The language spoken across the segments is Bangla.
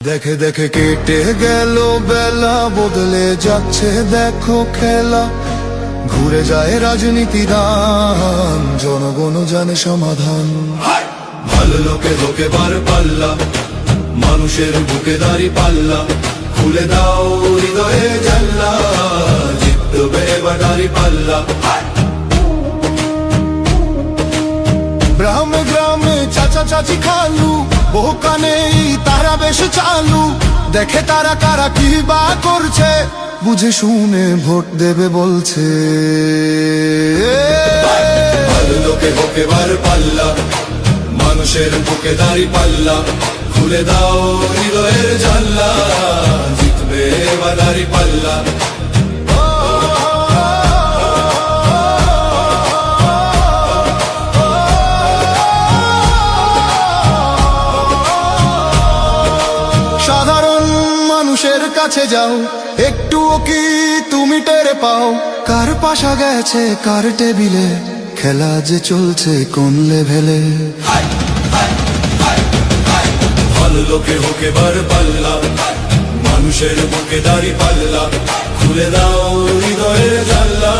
দেখে দেখে কেটে গেল বেলা, বদলে যাচ্ছে দেখো খেলা। ঘুরে যায় রাজনীতি দান, জনগণ জানে সমাধান। ভালো লোকে ধোকে বার পাল্লা, মানুষের বুকে দাঁড়ি পাল্লা। খুলে দাও হৃদয়ে জানলা, জিতবে এবার দাঁড়ি পাল্লা। গ্রামে গ্রামে চাচা চাচি খালু, বহু কানে তারা বেশ চালু। দেখে তারা কারা কি বা করছে, বুঝে শুনে ভোট দেবে বলছে। ভালো লোকে হোকে বার পাল্লা, মানুষের বুকে দাঁড়ি পাল্লা। খুলে দাও হৃদয়ের জানলা, জিতবে এবার দাঁড়ি পাল্লা। সাধারণ মানুষের কাছে যাও, একটুও কি তুমি টের পাও? কার পাশা গেছে কার টেবিলে, খেলা যে চলছে কোন লেভেলে। ভালো লোকে হোকে বার পাল্লা, মানুষের বুকে দাঁড়ি পাল্লা। খুলে দাও হৃদয়ের জানলা,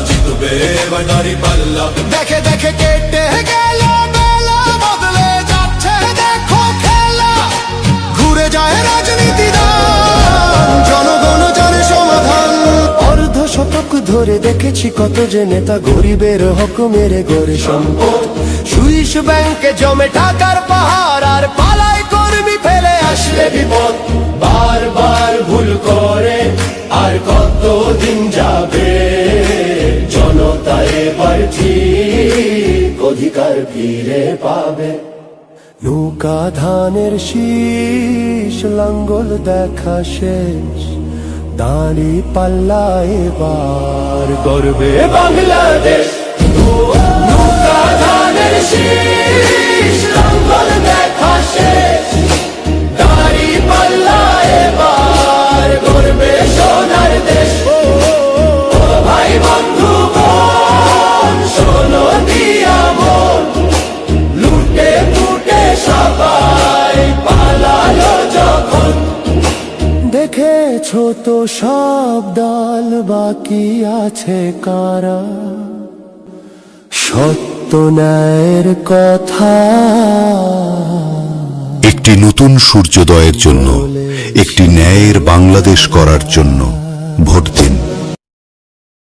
জিতবে এবার দাঁড়ি পাল্লা। দেখে দেখে কেটে গেল বেলা, বদলে যাচ্ছে দেখো খেলা। ঘুরে যায় রাজনীতি দান, জনগণ জানে সমাধান। অর্ধ শতক ধরে দেখেছি কত যে নেতা গরিবের হক মেরে গড়ে সম্পদ। সুইস ব্যাংকে জমে টাকার পাহাড়, আর পালায় কর্মী ফেলে আসলে বিপদ। বারবার ভুল করে আর কতদিন যাবে, জনতা এবার ঠিক অধিকার ফিরে পাবে। নৌকা ধানের শীষ, লাঙ্গল দেখা শেষ, দাঁড়ি পাল্লা এবার গর্বে বাংলাদেশ। নৌকা ধানের শীষ, লাঙ্গল দেখা শেষ, দাঁড়ি পাল্লা এবার গর্বে সোনার দেশ। ও ভাই বন্ধু বোন, শোনো দিয়া মন, লুটে পুটে সবাই পালালো যখন। দেখেছো তো সব দল, বাকি আছে কারা? সত্য ন্যায়ের কথা। একটি নতুন সূর্যোদয়ের জন্য, একটি ন্যায়ের বাংলাদেশ করার জন্য ভোট দিন।